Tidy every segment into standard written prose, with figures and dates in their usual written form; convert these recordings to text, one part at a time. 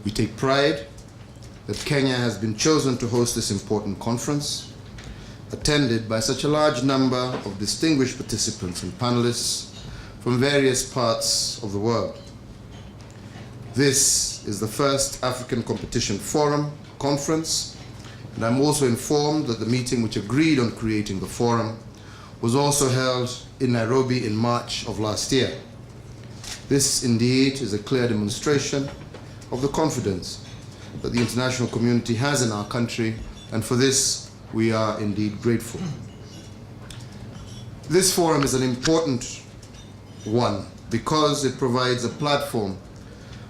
We take pride that Kenya has been chosen to host this important conference, attended by such a large number of distinguished participants and panelists from various parts of the world. This is the first African Competition Forum conference, and I'm also informed that the meeting which agreed on creating the forum was also held in Nairobi in March of last year. This indeed is a clear demonstration of the confidence that the international community has in our country, and for this we are indeed grateful. This forum is an important one because it provides a platform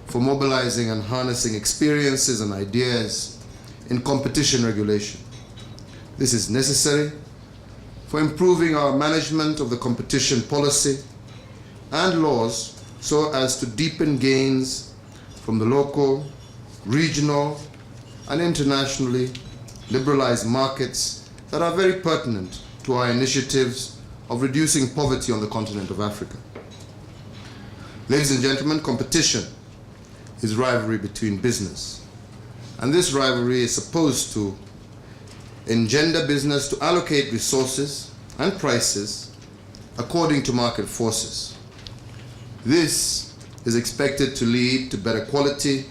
for mobilizing and harnessing experiences and ideas in competition regulation. This is necessary for improving our management of the competition policy and laws so as to deepen gains from the local, regional, and internationally liberalized markets that are very pertinent to our initiatives of reducing poverty on the continent of Africa. Ladies and gentlemen, competition is rivalry between business. And this rivalry is supposed to engender business to allocate resources and prices according to market forces. This is expected to lead to better quality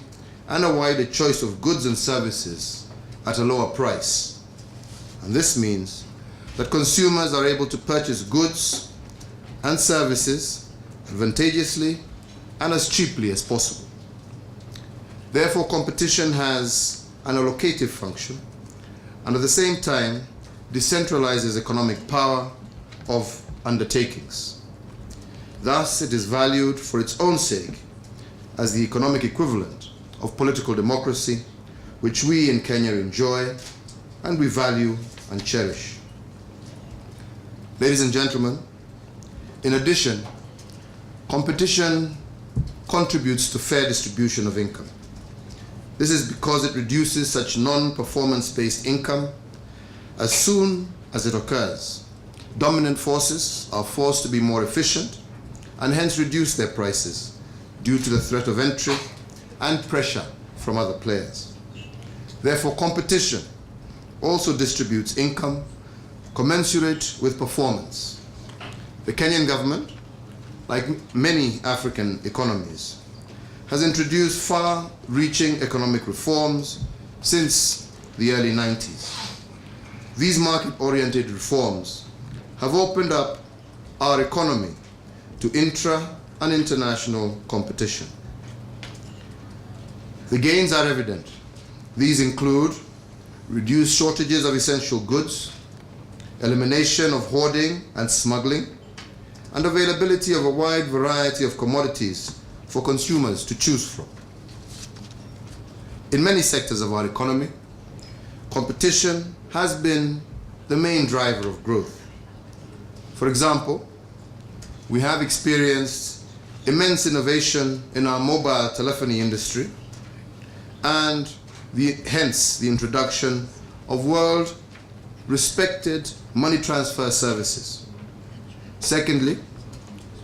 and a wider choice of goods and services at a lower price. And this means that consumers are able to purchase goods and services advantageously and as cheaply as possible. Therefore, competition has an allocative function and at the same time decentralizes economic power of undertakings. Thus, it is valued for its own sake as the economic equivalent of political democracy, which we in Kenya enjoy and we value and cherish. Ladies and gentlemen, in addition, competition contributes to fair distribution of income. This is because it reduces such non-performance-based income as soon as it occurs. Dominant forces are forced to be more efficient and hence reduce their prices due to the threat of entry and pressure from other players. Therefore, competition also distributes income commensurate with performance. The Kenyan government, like many African economies, has introduced far-reaching economic reforms since the early 90s. These market-oriented reforms have opened up our economy to intra- and international competition. The gains are evident. These include reduced shortages of essential goods, elimination of hoarding and smuggling, and availability of a wide variety of commodities for consumers to choose from. In many sectors of our economy, competition has been the main driver of growth. For example, we have experienced immense innovation in our mobile telephony industry and hence the introduction of world-respected money transfer services. Secondly,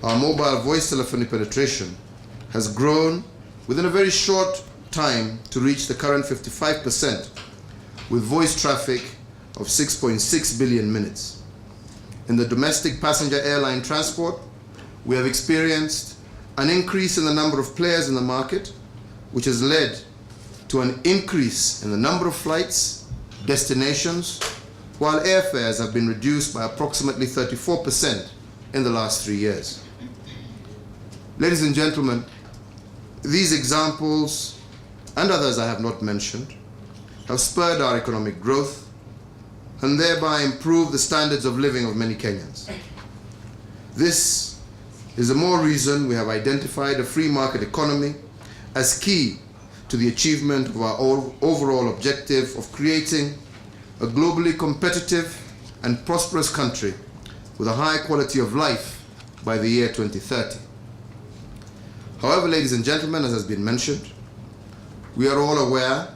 our mobile voice telephony penetration has grown within a very short time to reach the current 55%, with voice traffic of 6.6 billion minutes. In the domestic passenger airline transport, we have experienced an increase in the number of players in the market, which has led to an increase in the number of flights, destinations, while airfares have been reduced by approximately 34% in the last 3 years. Ladies and gentlemen, these examples and others I have not mentioned have spurred our economic growth and thereby improved the standards of living of many Kenyans. This is the more reason we have identified a free market economy as key to the achievement of our overall objective of creating a globally competitive and prosperous country with a high quality of life by the year 2030. However, ladies and gentlemen, as has been mentioned, we are all aware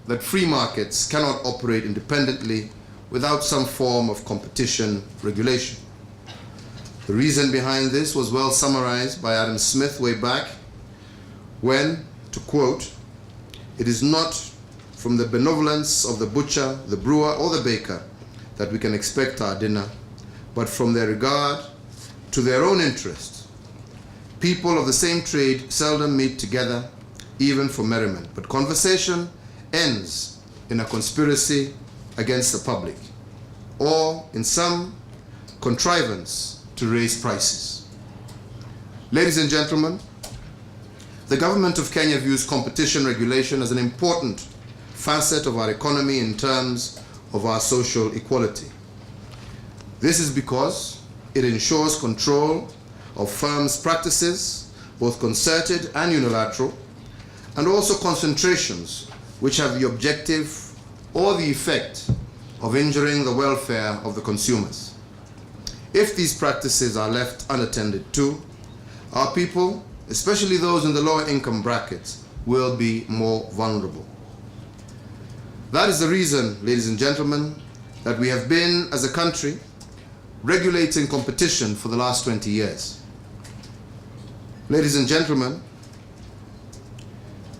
that free markets cannot operate independently without some form of competition regulation. The reason behind this was well summarized by Adam Smith way back when, to quote, It is not from the benevolence of the butcher, the brewer, or the baker that we can expect our dinner, but from their regard to their own interest. People of the same trade seldom meet together, even for merriment, but conversation ends in a conspiracy against the public, or in some contrivance to raise prices. Ladies and gentlemen, the government of Kenya views competition regulation as an important facet of our economy in terms of our social equality. This is because it ensures control of firms' practices, both concerted and unilateral, and also concentrations which have the objective or the effect of injuring the welfare of the consumers. If these practices are left unattended to, our people, especially those in the lower income brackets, will be more vulnerable. That is the reason, ladies and gentlemen, that we have been, as a country, regulating competition for the last 20 years. Ladies and gentlemen,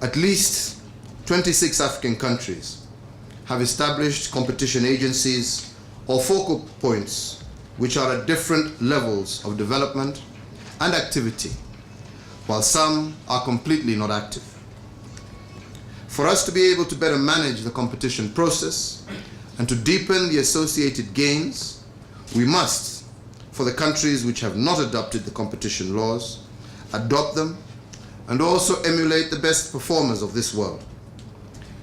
at least 26 African countries have established competition agencies or focal points which are at different levels of development and activity, while some are completely not active. For us to be able to better manage the competition process and to deepen the associated gains, we must, for the countries which have not adopted the competition laws, adopt them and also emulate the best performers of this world.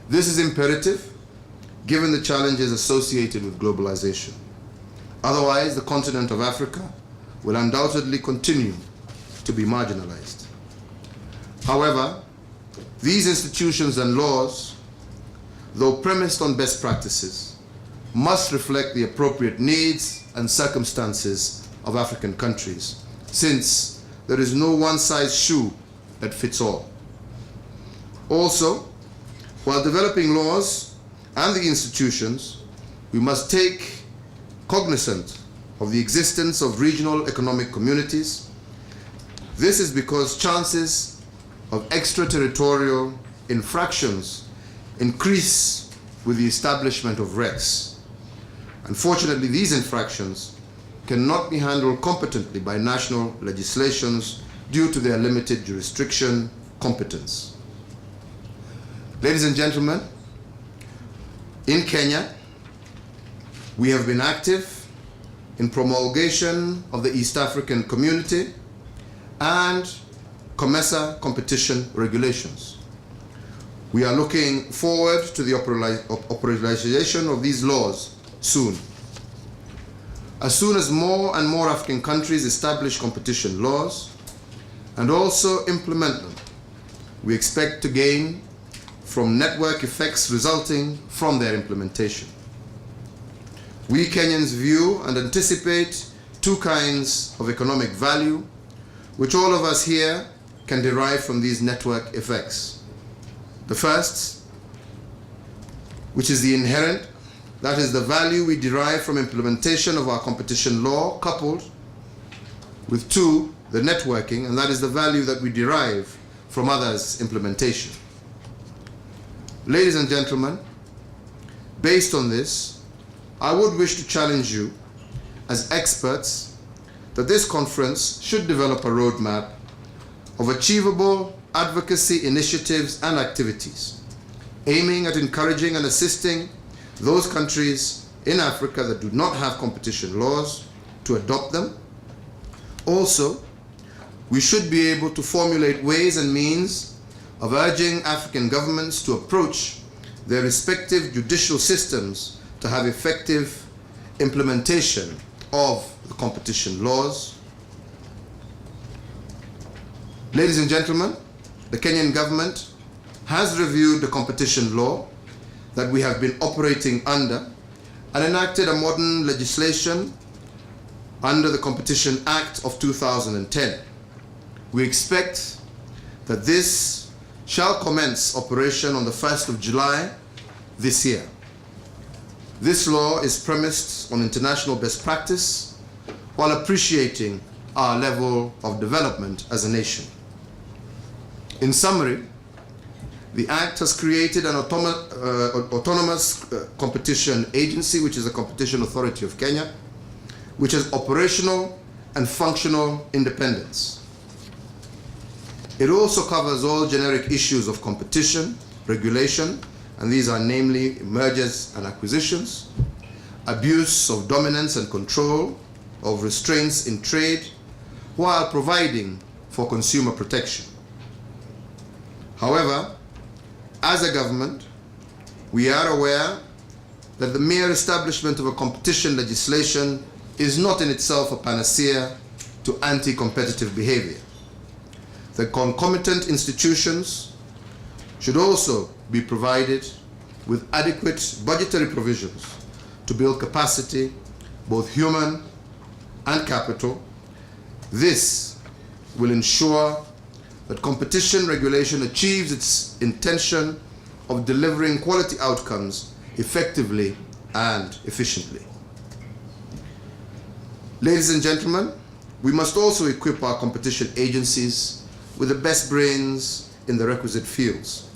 This is imperative given the challenges associated with globalization. Otherwise, the continent of Africa will undoubtedly continue to be marginalized. However, these institutions and laws, though premised on best practices, must reflect the appropriate needs and circumstances of African countries, since there is no one-size shoe that fits all. Also, while developing laws and the institutions, we must take cognizance of the existence of regional economic communities. This is because chances of extraterritorial infractions increase with the establishment of RECs. Unfortunately, these infractions cannot be handled competently by national legislations due to their limited jurisdiction competence. Ladies and gentlemen, in Kenya, we have been active in promulgation of the East African Community and COMESA competition regulations. We are looking forward to the operationalization of these laws soon. As soon as more and more African countries establish competition laws and also implement them, we expect to gain from network effects resulting from their implementation. We Kenyans view and anticipate two kinds of economic value, which all of us here can derive from these network effects. The first, which is the inherent, that is the value we derive from implementation of our competition law, coupled with two, the networking, and that is the value that we derive from others' implementation. Ladies and gentlemen, based on this, I would wish to challenge you as experts that this conference should develop a roadmap of achievable advocacy initiatives and activities aiming at encouraging and assisting those countries in Africa that do not have competition laws to adopt them. Also, we should be able to formulate ways and means of urging African governments to approach their respective judicial systems to have effective implementation of the competition laws. Ladies and gentlemen, the Kenyan government has reviewed the competition law that we have been operating under and enacted a modern legislation under the Competition Act of 2010. We expect that this shall commence operation on the 1st of July this year. This law is premised on international best practice while appreciating our level of development as a nation. In summary, The Act has created an autonomous competition agency, which is the Competition Authority of Kenya, which has operational and functional independence. It also covers all generic issues of competition, regulation, and these are namely mergers and acquisitions, abuse of dominance and control, of restraints in trade, while providing for consumer protection. However, as a government, we are aware that the mere establishment of a competition legislation is not in itself a panacea to anti-competitive behavior. The concomitant institutions should also be provided with adequate budgetary provisions to build capacity, both human and capital. This will ensure that competition regulation achieves its intention of delivering quality outcomes effectively and efficiently. Ladies and gentlemen, we must also equip our competition agencies with the best brains in the requisite fields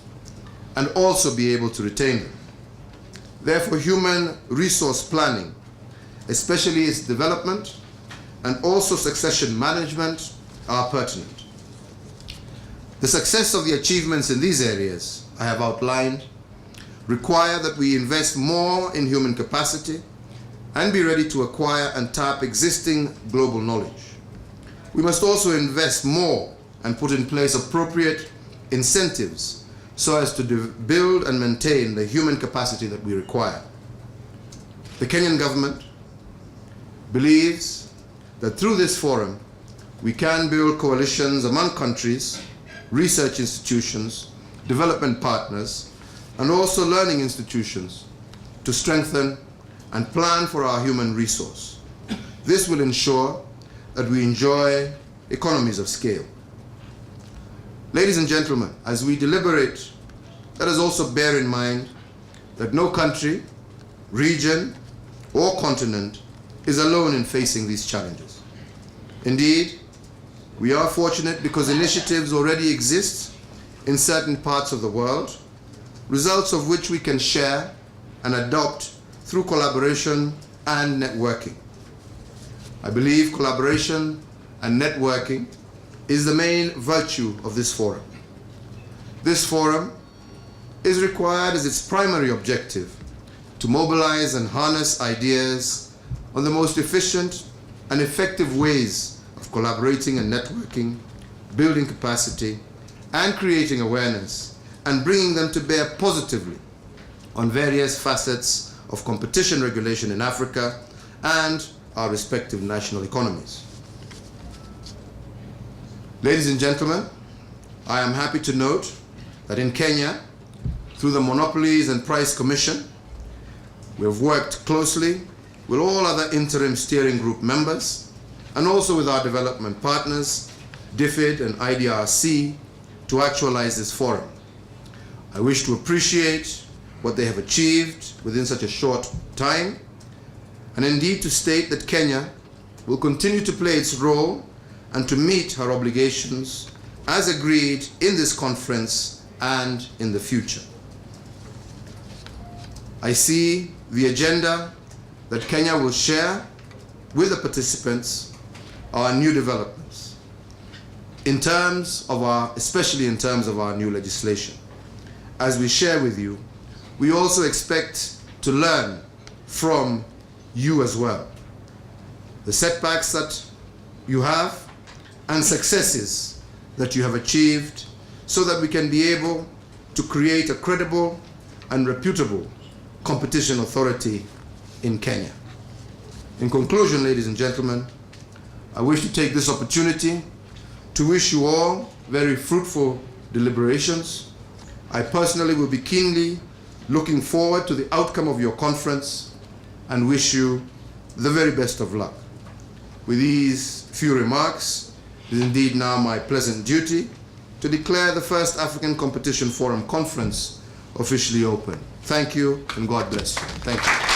and also be able to retain them. Therefore, human resource planning, especially its development and also succession management, are pertinent. The success of the achievements in these areas I have outlined require that we invest more in human capacity and be ready to acquire and tap existing global knowledge. We must also invest more and put in place appropriate incentives so as to build and maintain the human capacity that we require. The Kenyan government believes that through this forum we can build coalitions among countries, research institutions, development partners, and also learning institutions to strengthen and plan for our human resource. This will ensure that we enjoy economies of scale. Ladies and gentlemen, as we deliberate, let us also bear in mind that no country, region, or continent is alone in facing these challenges. Indeed, we are fortunate because initiatives already exist in certain parts of the world, results of which we can share and adopt through collaboration and networking. I believe collaboration and networking is the main virtue of this forum. This forum is required as its primary objective to mobilize and harness ideas on the most efficient and effective ways of collaborating and networking, building capacity, and creating awareness, and bringing them to bear positively on various facets of competition regulation in Africa and our respective national economies. Ladies and gentlemen, I am happy to note that in Kenya, through the Monopolies and Price Commission, we have worked closely with all other interim steering group members and also with our development partners, DFID and IDRC, to actualize this forum. I wish to appreciate what they have achieved within such a short time, and indeed to state that Kenya will continue to play its role and to meet her obligations as agreed in this conference and in the future. I see the agenda that Kenya will share with the participants are new developments in terms of especially in terms of our new legislation. As we share with you, we also expect to learn from you as well. The setbacks that you have and successes that you have achieved, so that we can be able to create a credible and reputable competition authority in Kenya. In conclusion, ladies and gentlemen, I wish to take this opportunity to wish you all very fruitful deliberations. I personally will be keenly looking forward to the outcome of your conference and wish you the very best of luck. With these few remarks, it is indeed now my pleasant duty to declare the first African Competition Forum Conference officially open. Thank you and God bless you. Thank you.